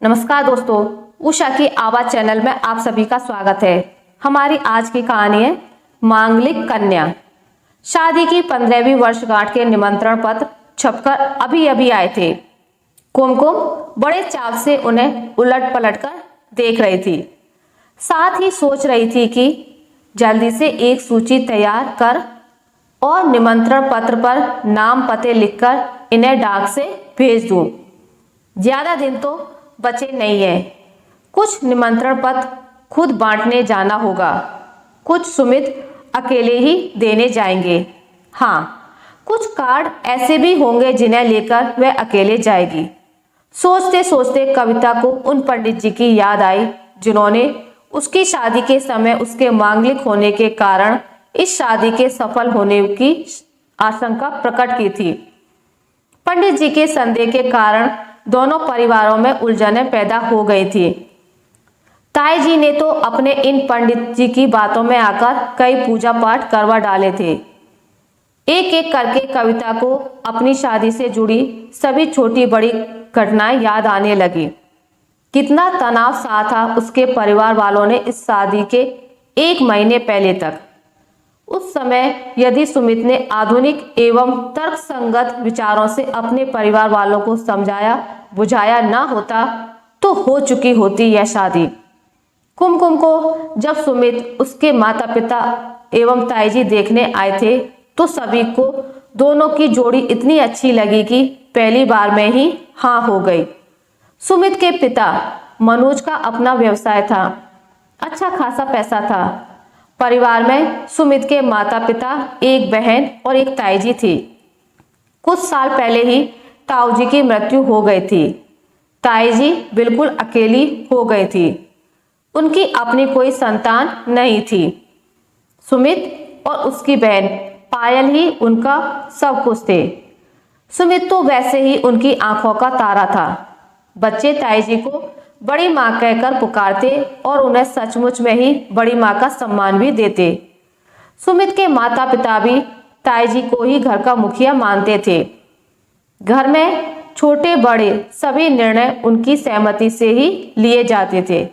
नमस्कार दोस्तों, उषा की आवाज चैनल में आप सभी का स्वागत है। हमारी आज की कहानी है मांगलिक कन्या। शादी की 15वीं वर्षगांठ के निमंत्रण पत्र छपकर अभी अभी आए थे। कुमकुम बड़े चाव से उन्हें उलट पलट कर देख रही थी। साथ ही सोच रही थी कि जल्दी से एक सूची तैयार कर और निमंत्रण पत्र पर नाम पते लिखकर इन्हें डाक से भेज दूं। ज्यादा दिन तो बचे नहीं है। कुछ निमंत्रण पत्र खुद बांटने जाना होगा, कुछ सुमित अकेले ही देने जाएंगे। हाँ, कुछ कार्ड ऐसे भी होंगे जिन्हें लेकर वह अकेले जाएगी। सोचते सोचते कविता को उन पंडित जी की याद आई जिन्होंने उसकी शादी के समय उसके मांगलिक होने के कारण इस शादी के सफल होने की आशंका प्रकट की थी। पंडित जी के संदेह के कारण दोनों परिवारों में उलझनें पैदा हो गई थी। ताई जी ने तो अपने इन पंडित जी की बातों में आकर कई पूजा पाठ करवा डाले थे। एक एक करके कविता को अपनी शादी से जुड़ी सभी छोटी बड़ी घटनाएं याद आने लगी। कितना तनाव सा था उसके परिवार वालों ने इस शादी के 1 महीने पहले तक। उस समय यदि सुमित ने आधुनिक एवं तर्कसंगत विचारों से अपने परिवार वालों को समझाया बुझाया ना होता तो हो चुकी होती यह शादी। कुमकुम को जब सुमित उसके माता पिता एवं ताई जी देखने आए थे तो सभी को दोनों की जोड़ी इतनी अच्छी लगी कि पहली बार में ही हाँ हो गई। सुमित के पिता मनोज का अपना व्यवसाय था, अच्छा खासा पैसा था। परिवार में सुमित के माता पिता, एक बहन और एक ताई जी थी। कुछ साल पहले ही ताऊ जी की मृत्यु हो गई थी। ताई जी बिल्कुल अकेली हो गई थी। उनकी अपनी कोई संतान नहीं थी। सुमित और उसकी बहन पायल ही उनका सब कुछ थे। सुमित तो वैसे ही उनकी आंखों का तारा था। बच्चे ताई जी को बड़ी माँ कहकर पुकारते और उन्हें सचमुच में ही बड़ी माँ का सम्मान भी देते। सुमित के माता पिता भी ताई जी को ही घर का मुखिया मानते थे। घर में छोटे बड़े सभी निर्णय उनकी सहमति से ही लिए जाते थे।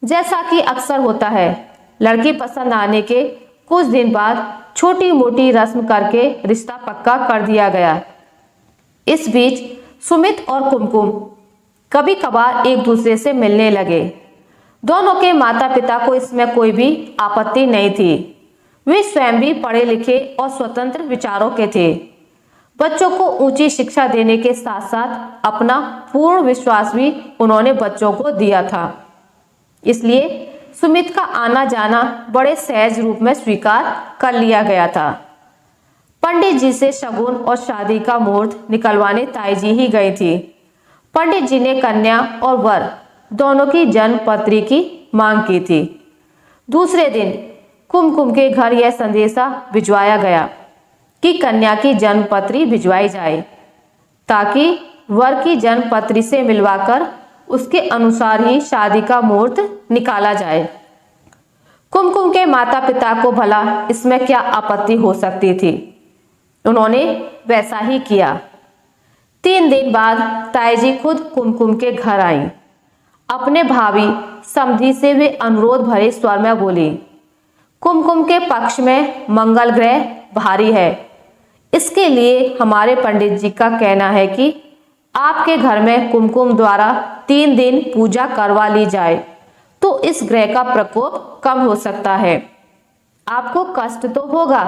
जैसा कि अक्सर होता है, लड़की पसंद आने के कुछ दिन बाद छोटी मोटी रस्म करके रिश्ता पक्का कर दिया गया। इस बीच सुमित और कुमकुम कभी कभार एक दूसरे से मिलने लगे। दोनों के माता पिता को इसमें कोई भी आपत्ति नहीं थी। वे स्वयं भी पढ़े लिखे और स्वतंत्र विचारों के थे। बच्चों को ऊंची शिक्षा देने के साथ साथ अपना पूर्ण विश्वास भी उन्होंने बच्चों को दिया था। इसलिए सुमित का आना जाना बड़े सहज रूप में स्वीकार कर लिया गया था। पंडित जी से शगुन और शादी का मुहूर्त निकलवाने ताई जी ही गई थी। पंडित जी ने कन्या और वर दोनों की जन्म पत्री की मांग की थी। दूसरे दिन कुमकुम के घर यह संदेशा भिजवाया गया कि कन्या की जन्म पत्री भिजवाई जाए ताकि वर की जन्म पत्री से मिलवाकर उसके अनुसार ही शादी का मुहूर्त निकाला जाए। कुमकुम के माता पिता को भला इसमें क्या आपत्ति हो सकती थी। उन्होंने वैसा ही किया। 3 दिन बाद ताई जी खुद कुमकुम के घर आई। अपने भाभी समधी से वे अनुरोध भरे स्वर में बोली, कुमकुम के पक्ष में मंगल ग्रह भारी है। इसके लिए हमारे पंडित जी का कहना है कि आपके घर में कुमकुम द्वारा 3 दिन पूजा करवा ली जाए तो इस ग्रह का प्रकोप कम हो सकता है। आपको कष्ट तो होगा,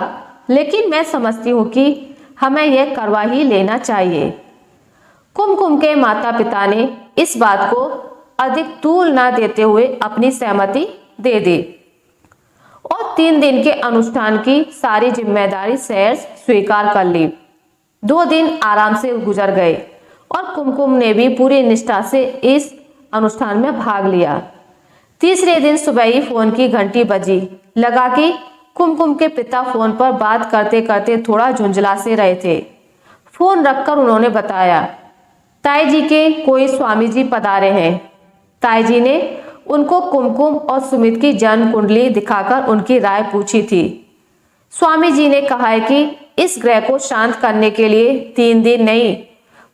लेकिन मैं समझती हूँ कि हमें यह करवा ही लेना चाहिए। कुमकुम के माता पिता ने इस बात को अधिक तूल न देते हुए अपनी सहमति दे दी और 3 दिन के अनुष्ठान की सारी जिम्मेदारी सहर्ष स्वीकार कर ली। 2 दिन आराम से गुजर गए और कुमकुम ने भी पूरी निष्ठा से इस अनुष्ठान में भाग लिया। तीसरे दिन सुबह ही फोन की घंटी बजी। लगा कि कुमकुम के पिता फोन पर बात करते करते थोड़ा झुंझला से रहे थे। फोन रखकर उन्होंने बताया, ताई जी के कोई स्वामी जी पधारे हैं। ताई जी ने उनको कुमकुम और सुमित की जन्म कुंडली दिखाकर उनकी राय पूछी थी। स्वामी जी ने कहा है कि इस ग्रह को शांत करने के लिए 3 दिन नहीं,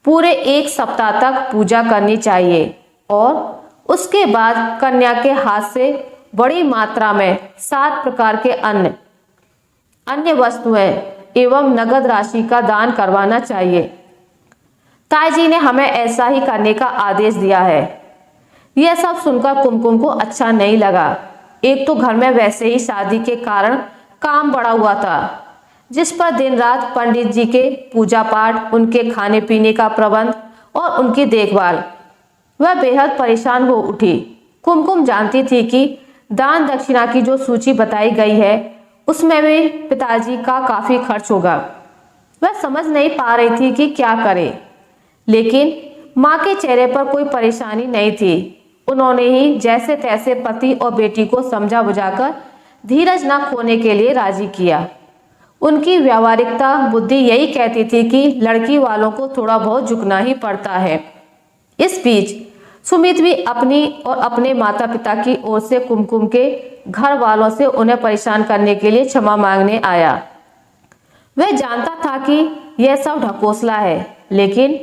पूरे 1 सप्ताह तक पूजा करनी चाहिए। और उसके बाद कन्या के हाथ से बड़ी मात्रा में 7 प्रकार के अन्य वस्तुएं एवं नगद राशि का दान करवाना चाहिए। ताई जी ने हमें ऐसा ही करने का आदेश दिया है। यह सब सुनकर कुमकुम को अच्छा नहीं लगा। एक तो घर में वैसे ही शादी के कारण काम बढ़ा हुआ था, जिस पर दिन रात पंडित जी के पूजा पाठ, उनके खाने पीने का प्रबंध और उनकी देखभाल, वह बेहद परेशान हो उठी। कुमकुम जानती थी कि दान दक्षिणा की जो सूची बताई गई है उसमें भी पिताजी का काफी खर्च होगा। वह समझ नहीं पा रही थी कि क्या करे, लेकिन माँ के चेहरे पर कोई परेशानी नहीं थी। उन्होंने ही जैसे तैसे पति और बेटी को समझा बुझाकर धीरज न खोने के लिए राजी किया। उनकी व्यावहारिकता बुद्धि यही कहती थी कि लड़की वालों को थोड़ा बहुत झुकना ही पड़ता है। इस बीच सुमित भी अपनी और अपने माता पिता की ओर से कुमकुम के घर वालों से उन्हें परेशान करने के लिए क्षमा मांगने आया। वह जानता था कि यह सब ढकोसला है, लेकिन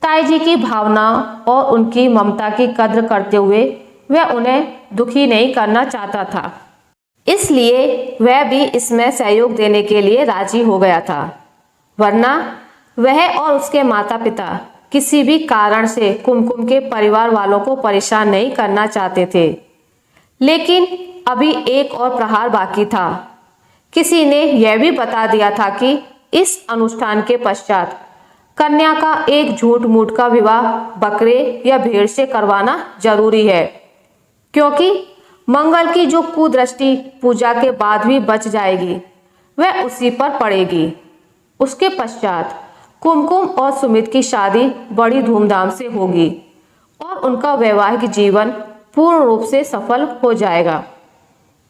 ताई जी की भावनाओं और उनकी ममता की कद्र करते हुए वह उन्हें दुखी नहीं करना चाहता था। इसलिए वह भी इसमें सहयोग देने के लिए राजी हो गया था, वरना वह और उसके माता पिता किसी भी कारण से कुमकुम के परिवार वालों को परेशान नहीं करना चाहते थे। लेकिन अभी एक और प्रहार बाकी था। किसी ने यह भी बता दिया था कि इस अनुष्ठान के पश्चात कन्या का एक झूठ मूठ का विवाह बकरे या भेड़ से करवाना जरूरी है, क्योंकि मंगल की जो कुदृष्टि पूजा के बाद भी बच जाएगी वह उसी पर पड़ेगी। उसके पश्चात कुमकुम और सुमित की शादी बड़ी धूमधाम से होगी और उनका वैवाहिक जीवन पूर्ण रूप से सफल हो जाएगा।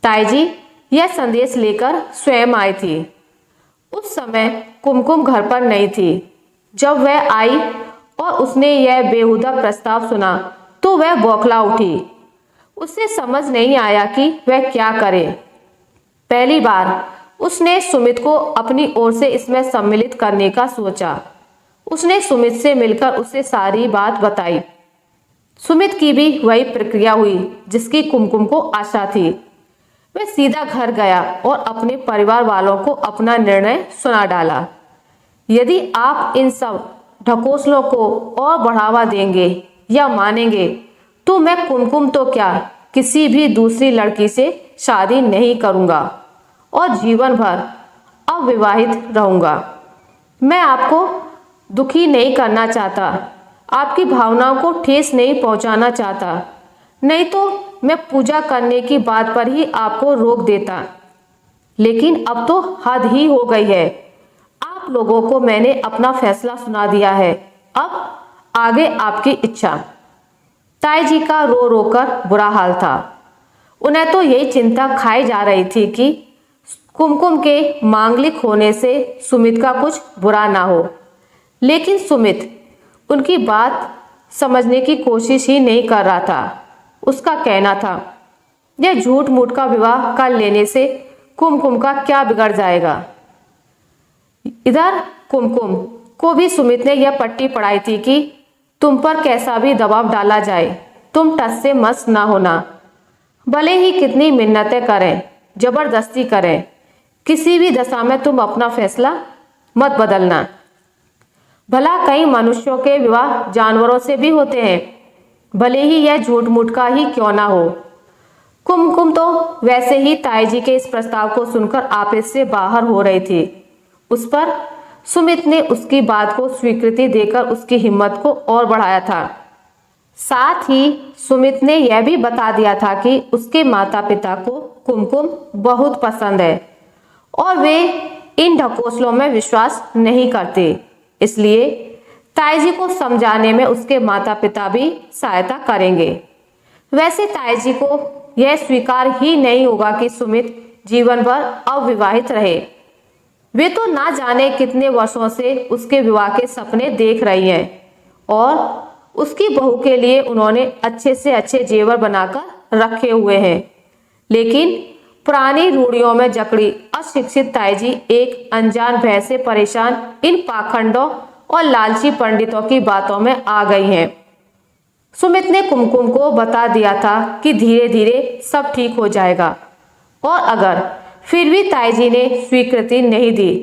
ताई जी यह संदेश लेकर स्वयं आई थी। उस समय कुमकुम घर पर नहीं थी। जब वह आई और उसने यह बेहुदा प्रस्ताव सुना तो वह बौखला उठी। उसे समझ नहीं आया कि वह क्या करे। पहली बार उसने सुमित को अपनी ओर से इसमें सम्मिलित करने का सोचा। उसने सुमित से मिलकर उसे सारी बात बताई। सुमित की भी वही प्रक्रिया हुई जिसकी कुमकुम को आशा थी। वह सीधा घर गया और अपने परिवार वालों को अपना निर्णय सुना डाला। यदि आप इन सब ढकोसलों को और बढ़ावा देंगे या मानेंगे तो मैं कुमकुम तो क्या किसी भी दूसरी लड़की से शादी नहीं करूंगा और जीवन भर अविवाहित रहूंगा। मैं आपको दुखी नहीं करना चाहता, आपकी भावनाओं को ठेस नहीं पहुंचाना चाहता, नहीं तो मैं पूजा करने की बात पर ही आपको रोक देता। लेकिन अब तो हद ही हो गई है। आप लोगों को मैंने अपना फैसला सुना दिया है, अब आगे आपकी इच्छा। ताई जी का रो रो कर बुरा हाल था। उन्हें तो यही चिंता खाई जा रही थी कि कुमकुम के मांगलिक होने से सुमित का कुछ बुरा ना हो, लेकिन सुमित उनकी बात समझने की कोशिश ही नहीं कर रहा था। उसका कहना था यह झूठ मूठ का विवाह कर लेने से कुमकुम का क्या बिगड़ जाएगा। इधर कुमकुम को भी सुमित ने यह पट्टी पढ़ाई थी कि तुम पर कैसा भी दबाव डाला जाए तुम टस से मस ना होना। भले ही कितनी मिन्नतें करें, जबरदस्ती करें, किसी भी दशा में तुम अपना फैसला मत बदलना। भला कई मनुष्यों के विवाह जानवरों से भी होते हैं, भले ही यह झूठ मूठ का ही क्यों ना हो। कुमकुम तो वैसे ही ताई जी के इस प्रस्ताव को सुनकर आपे से बाहर हो रही थी। उस पर सुमित ने उसकी बात को स्वीकृति देकर उसकी हिम्मत को और बढ़ाया था। साथ ही सुमित ने यह भी बता दिया था कि उसके माता पिता को कुमकुम बहुत पसंद है और वे इन ढकोसलों में विश्वास नहीं करते, इसलिए ताई जी को समझाने में उसके माता पिता भी सहायता करेंगे। वैसे ताई जी को यह स्वीकार ही नहीं होगा कि सुमित जीवन भर अविवाहित रहे। वे तो ना जाने कितने वर्षों से उसके विवाह के सपने देख रही हैं और उसकी बहू के लिए उन्होंने अच्छे से अच्छे जेवर बनाकर रखे हुए हैं। लेकिन पुरानी रूढ़ियों में जकड़ी अशिक्षित ताई जी एक अनजान भय से परेशान इन पाखंडों और लालची पंडितों की बातों में आ गई हैं। सुमित ने कुमकुम को बता दिया था कि धीरे धीरे सब ठीक हो जाएगा और अगर फिर भी ताईजी ने स्वीकृति नहीं दी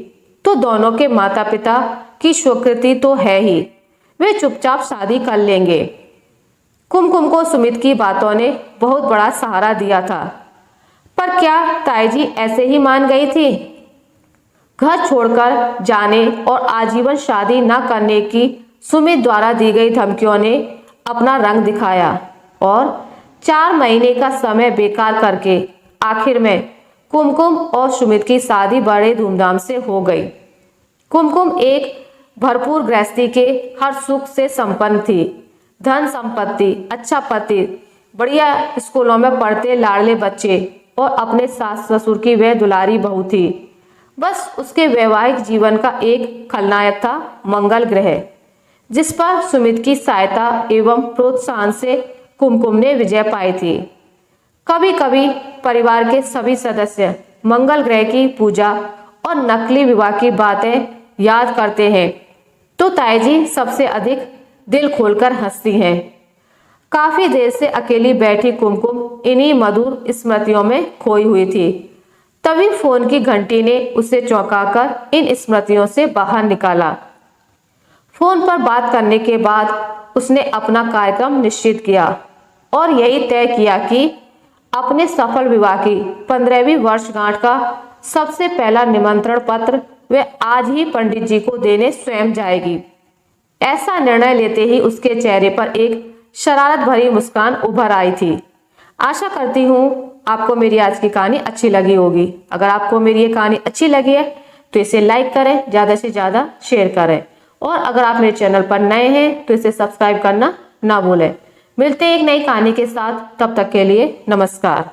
तो दोनों के माता पिता की स्वीकृति तो है ही, वे चुपचाप शादी कर लेंगे। कुमकुम को सुमित की बातों ने बहुत बड़ा सहारा दिया था, पर क्या ताईजी ऐसे ही मान गई थी? घर छोड़कर जाने और आजीवन शादी न करने की सुमित द्वारा दी गई धमकियों ने अपना रंग दिखाया और 4 महीने का समय बेकार करके आखिर में कुमकुम और सुमित की शादी बड़े धूमधाम से हो गई। कुमकुम एक भरपूर गृहस्थी के हर सुख से संपन्न थी। धन संपत्ति, अच्छा पति, बढ़िया स्कूलों में पढ़ते लाडले बच्चे और अपने सास ससुर की वह दुलारी बहू थी। बस उसके वैवाहिक जीवन का एक खलनायक था मंगल ग्रह, जिस पर सुमित की सहायता एवं प्रोत्साहन से कुमकुम ने विजय पाई थी। कभी कभी परिवार के सभी सदस्य मंगल ग्रह की पूजा और नकली विवाह की बातें याद करते हैं तो ताईजी सबसे अधिक दिल खोलकर हंसती हैं। काफी देर से अकेली बैठी कुमकुम इन्हीं मधुर स्मृतियों में खोई हुई थी। तभी फोन की घंटी ने उसे चौंकाकर इन स्मृतियों से बाहर निकाला। फोन पर बात करने के बाद उसने अपना कार्यक्रम निश्चित किया और यही तय किया कि अपने सफल विवाह की 15वीं वर्षगांठ का सबसे पहला निमंत्रण पत्र वे आज ही पंडित जी को देने स्वयं जाएगी। ऐसा निर्णय लेते ही उसके चेहरे पर एक शरारत भरी मुस्कान उभर आई थी। आशा करती हूँ आपको मेरी आज की कहानी अच्छी लगी होगी। अगर आपको मेरी ये कहानी अच्छी लगी है तो इसे लाइक करें, ज़्यादा से ज़्यादा शेयर करें और अगर आप मेरे चैनल पर नए हैं तो इसे सब्सक्राइब करना ना भूलें। मिलते हैं एक नई कहानी के साथ, तब तक के लिए नमस्कार।